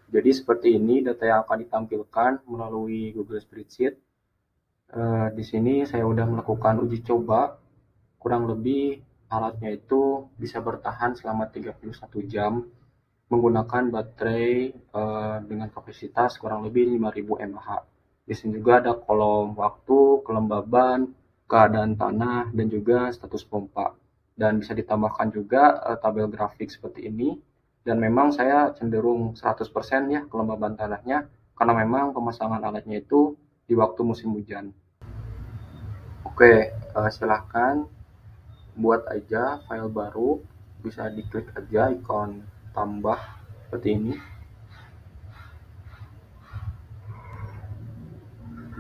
Jadi seperti ini data yang akan ditampilkan melalui Google Spreadsheet. Di sini saya sudah melakukan uji coba, kurang lebih alatnya itu bisa bertahan selama 31 jam menggunakan baterai dengan kapasitas kurang lebih 5000 mAh. Di sini juga ada kolom waktu, kelembaban, keadaan tanah, dan juga status pompa. Dan bisa ditambahkan juga tabel grafik seperti ini. Dan memang saya cenderung 100% ya kelembaban tanahnya, karena memang pemasangan alatnya itu di waktu musim hujan. Oke, silahkan buat aja file baru, bisa diklik aja ikon tambah seperti ini.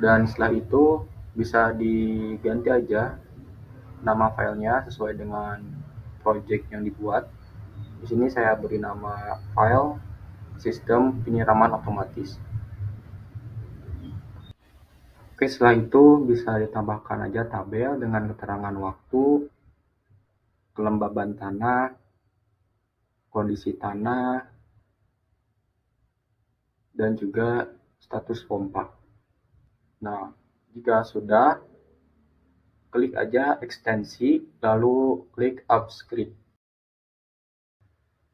Dan setelah itu bisa diganti aja nama filenya sesuai dengan project yang dibuat. Di sini saya beri nama file sistem penyiraman otomatis. Oke, setelah itu bisa ditambahkan aja tabel dengan keterangan waktu, kelembaban tanah, kondisi tanah, dan juga status pompa. Nah, jika sudah, klik aja ekstensi, lalu klik upscript.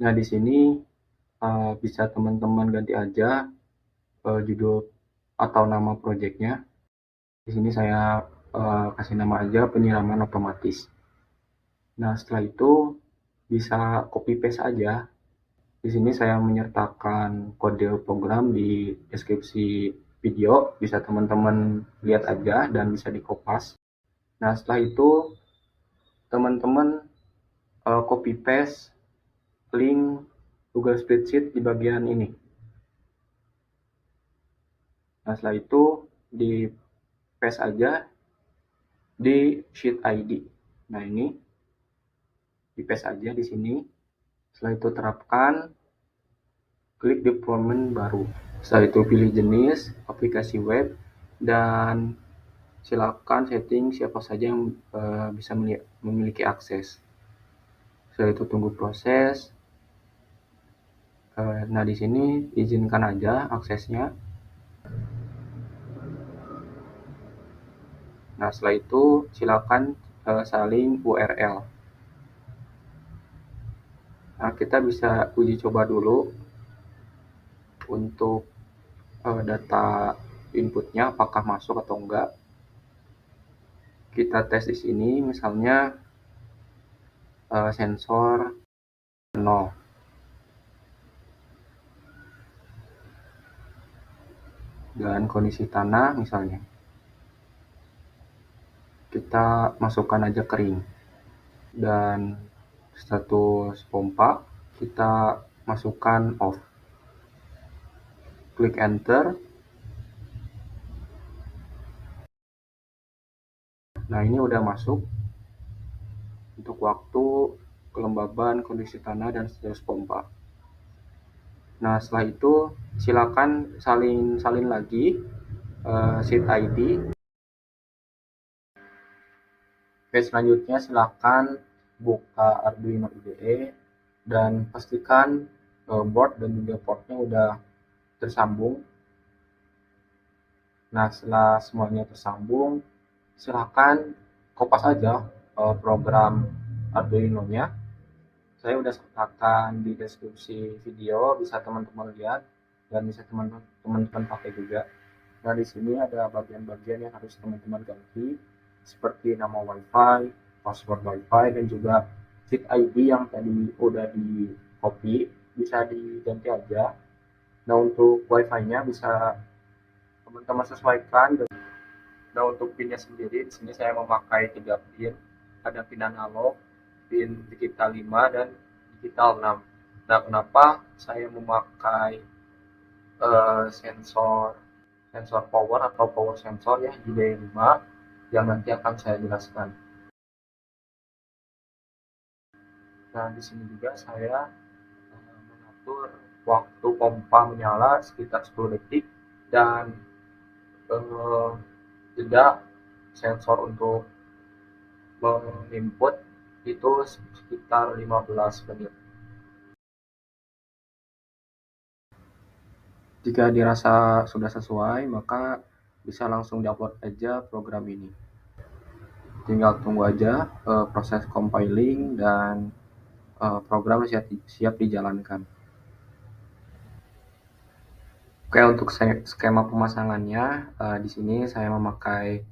Nah, di sini bisa teman-teman ganti aja judul atau nama projectnya. Di sini saya kasih nama aja penyiraman otomatis. Nah, setelah itu bisa copy paste aja. Di sini saya menyertakan kode program di deskripsi video, bisa teman-teman lihat aja dan bisa dikopas. Nah, setelah itu teman-teman copy paste link Google Spreadsheet di bagian ini. Nah, setelah itu di paste aja di sheet ID. Nah, ini di paste aja di sini. Setelah itu terapkan, klik deployment baru. Setelah itu pilih jenis aplikasi web dan silakan setting siapa saja yang bisa memiliki akses. Setelah itu tunggu proses. Nah, di sini izinkan aja aksesnya. Nah, setelah itu silakan salin URL. Nah, kita bisa uji coba dulu untuk data inputnya apakah masuk atau enggak. Kita tes di sini misalnya sensor 0 dan kondisi tanah misalnya kita masukkan aja kering, dan status pompa kita masukkan off. Klik enter. Nah, ini udah masuk untuk waktu, kelembaban, kondisi tanah, dan status pompa. Nah, setelah itu silakan salin lagi sheet ID. Oke, selanjutnya silakan buka Arduino IDE dan pastikan board dan juga portnya udah tersambung. Nah, setelah semuanya tersambung, silakan kopas aja program Arduino-nya. Saya udah sertakan di deskripsi video, bisa teman-teman lihat dan bisa teman-teman pakai juga. Nah, di sini ada bagian-bagian yang harus teman-teman ganti, seperti nama WiFi, password WiFi, dan juga sheet ID yang tadi udah di copy, bisa diganti aja. Nah, untuk WiFi-nya bisa teman-teman sesuaikan. Nah, untuk pinnya sendiri di sini saya memakai 3 pin, ada pin analog, pin digital 5, dan digital 6. Nah, kenapa saya memakai sensor power atau power sensor ya JD5 yang nanti akan saya jelaskan. Nah, di sini juga saya mengatur waktu pompa menyala sekitar 10 detik dan jeda sensor untuk menginput itu sekitar 15 menit. Jika dirasa sudah sesuai, maka bisa langsung diupload aja program ini. Tinggal tunggu aja proses compiling dan program siap dijalankan. Oke, untuk skema pemasangannya, di sini saya memakai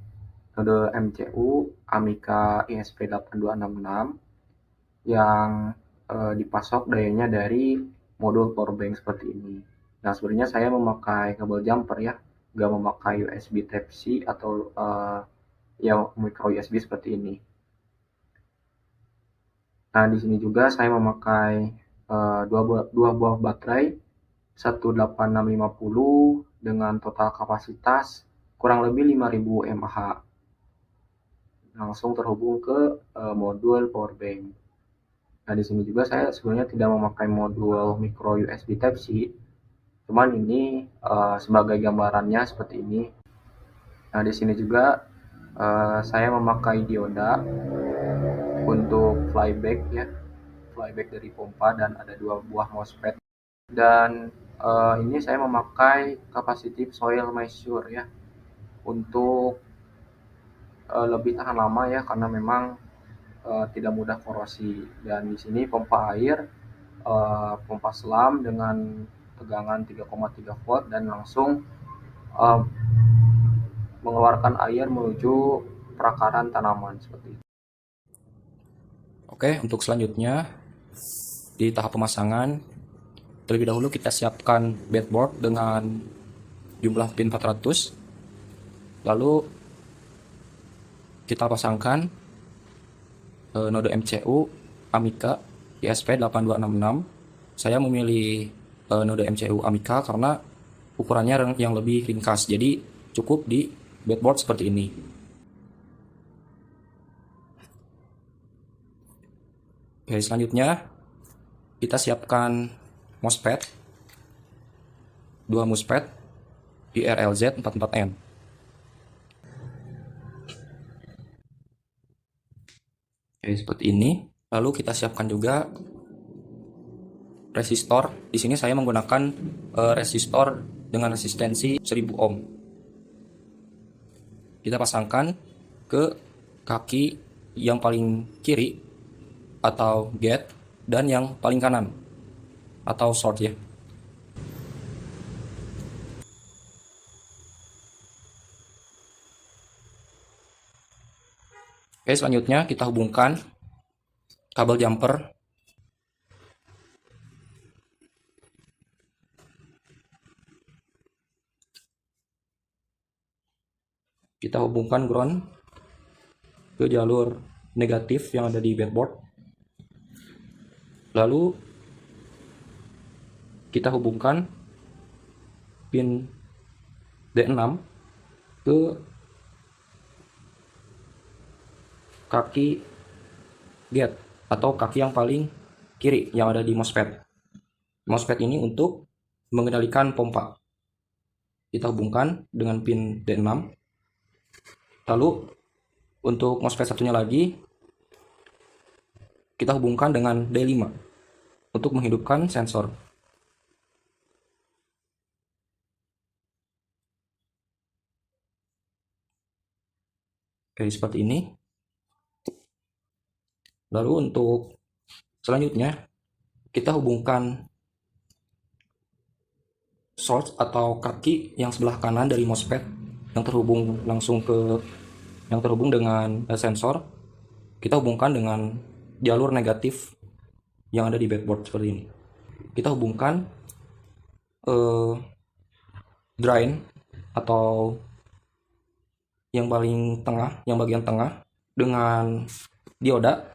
node MCU Amica ISP8266 yang dipasok dayanya dari modul powerbank seperti ini. Nah, sebenarnya saya memakai kabel jumper ya, nggak memakai USB Type-C atau ya micro USB seperti ini. Nah, di sini juga saya memakai dua buah baterai 18650 dengan total kapasitas kurang lebih 5000 mAh. Langsung terhubung ke modul powerbank. Nah, di sini juga saya sebenarnya tidak memakai modul micro USB Type-C, cuman ini sebagai gambarannya seperti ini. Nah, di sini juga saya memakai dioda untuk flyback ya, flyback dari pompa, dan ada 2 buah MOSFET. Dan ini saya memakai capacitive soil measure ya, untuk lebih tahan lama ya, karena memang tidak mudah korosi. Dan di sini pompa air, pompa selam dengan tegangan 3,3 volt dan langsung mengeluarkan air menuju perakaran tanaman seperti itu. Oke, untuk selanjutnya di tahap pemasangan, terlebih dahulu kita siapkan breadboard dengan jumlah pin 400. Lalu kita pasangkan node MCU Amica ISP8266. Saya memilih node MCU Amica karena ukurannya yang lebih ringkas, jadi cukup di breadboard seperti ini. Oke, selanjutnya kita siapkan MOSFET, 2 MOSFET IRLZ44N. Oke, seperti ini. Lalu kita siapkan juga resistor. Di sini saya menggunakan resistor dengan resistensi 1000 ohm. Kita pasangkan ke kaki yang paling kiri atau gate dan yang paling kanan atau short ya. Oke, selanjutnya kita hubungkan kabel jumper. Kita hubungkan ground ke jalur negatif yang ada di breadboard. Lalu kita hubungkan pin D6 ke kaki gate atau kaki yang paling kiri yang ada di MOSFET. MOSFET ini untuk mengendalikan pompa. Kita hubungkan dengan pin D6. Lalu untuk MOSFET satunya lagi kita hubungkan dengan D5 untuk menghidupkan sensor. Oke, seperti ini. Lalu untuk selanjutnya kita hubungkan source atau kaki yang sebelah kanan dari MOSFET yang terhubung dengan sensor. Kita hubungkan dengan jalur negatif yang ada di breadboard seperti ini. Kita hubungkan drain atau yang paling tengah, yang bagian tengah dengan dioda.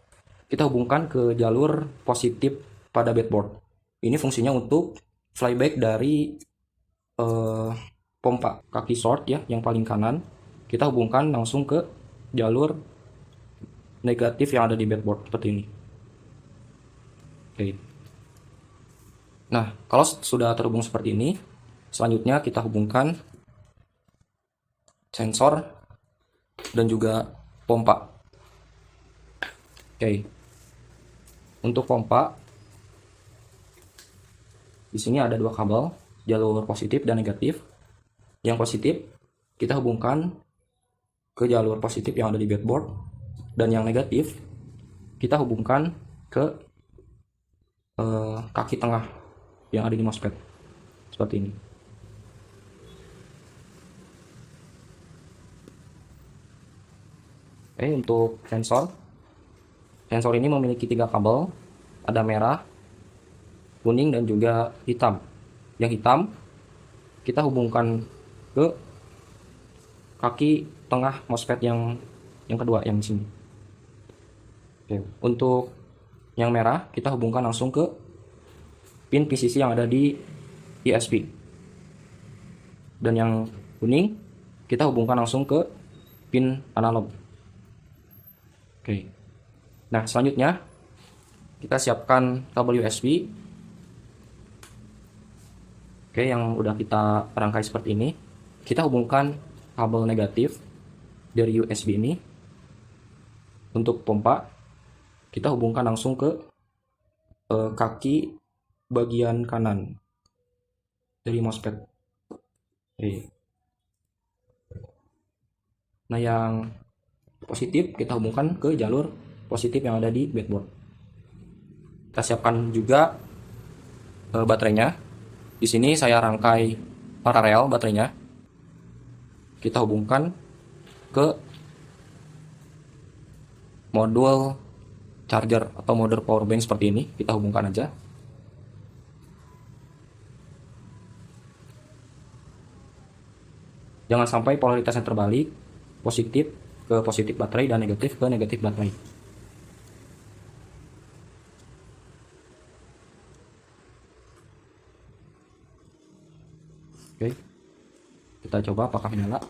Kita hubungkan ke jalur positif pada breadboard. Ini fungsinya untuk flyback dari pompa kaki short ya, yang paling kanan. Kita hubungkan langsung ke jalur negatif yang ada di breadboard seperti ini. Oke. Nah, kalau sudah terhubung seperti ini, selanjutnya kita hubungkan sensor dan juga pompa. Oke. Untuk pompa, di sini ada 2 kabel. jalur positif dan negatif. Yang positif kita hubungkan ke jalur positif yang ada di breadboard, dan yang negatif kita hubungkan ke kaki tengah yang ada di MOSFET seperti ini. Untuk sensor ini memiliki 3 kabel, ada merah, kuning, dan juga hitam. Yang hitam kita hubungkan ke kaki tengah MOSFET yang kedua, yang di sini. Untuk yang merah kita hubungkan langsung ke pin PCC yang ada di ISP, dan yang kuning kita hubungkan langsung ke pin analog. Nah, selanjutnya kita siapkan kabel USB. Yang udah kita rangkai seperti ini. Kita hubungkan kabel negatif dari USB ini. Untuk pompa kita hubungkan langsung ke kaki bagian kanan dari MOSFET. Nah, yang positif kita hubungkan ke jalur positif yang ada di breadboard. Kita siapkan juga baterainya. Di sini saya rangkai paralel baterainya. Kita hubungkan ke modul charger atau modul power bank seperti ini. Kita hubungkan aja. Jangan sampai polaritasnya terbalik, positif ke positif baterai dan negatif ke negatif baterai. Kita coba apakah menyala.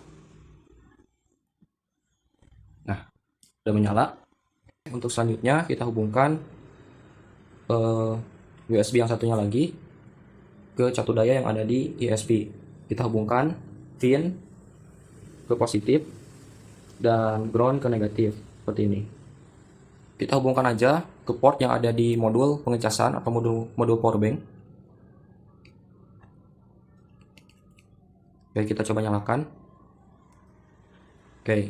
Nah, sudah menyala. Untuk selanjutnya kita hubungkan USB yang satunya lagi ke catu daya yang ada di ISP. Kita hubungkan pin ke positif dan ground ke negatif seperti ini. Kita hubungkan aja ke port yang ada di modul pengecasan atau modul power bank. Kita coba nyalakan.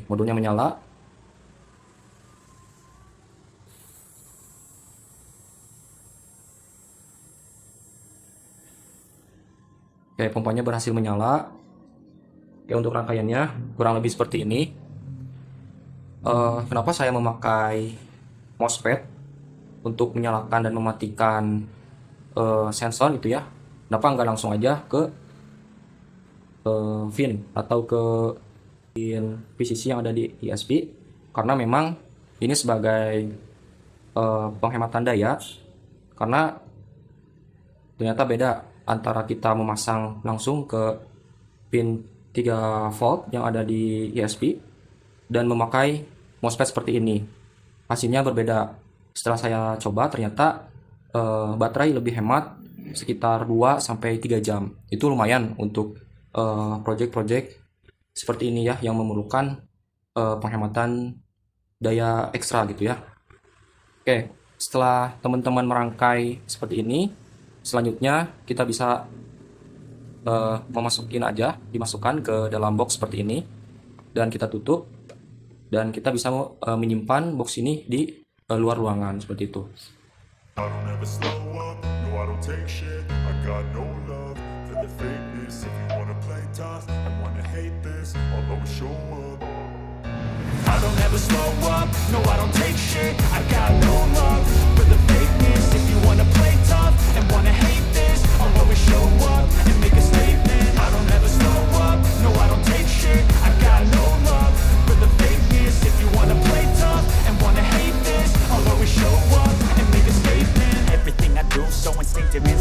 Modulnya menyala. Pompanya berhasil menyala. Untuk rangkaiannya kurang lebih seperti ini. Kenapa saya memakai MOSFET untuk menyalakan dan mematikan sensor itu ya? Kenapa nggak langsung aja ke pin atau ke pin PCC yang ada di ISP? Karena memang ini sebagai penghematan daya, karena ternyata beda antara kita memasang langsung ke pin 3 volt yang ada di ISP dan memakai MOSFET seperti ini. Hasilnya berbeda. Setelah saya coba ternyata baterai lebih hemat sekitar 2-3 jam. Itu lumayan untuk project-project seperti ini ya, yang memerlukan penghematan daya ekstra gitu ya. Setelah teman-teman merangkai seperti ini, selanjutnya kita bisa dimasukkan ke dalam box seperti ini, dan kita tutup, dan kita bisa menyimpan box ini di luar ruangan seperti itu. I don't ever slow up, no I don't take shit. I got no love for the fakeness. If you wanna play tough and wanna hate this, I'll always show up and make a statement. I don't ever slow up, no I don't take shit. I got no love for the fakeness. If you wanna play tough and wanna hate this, I'll always show up and make a statement. Everything I do so instinctive.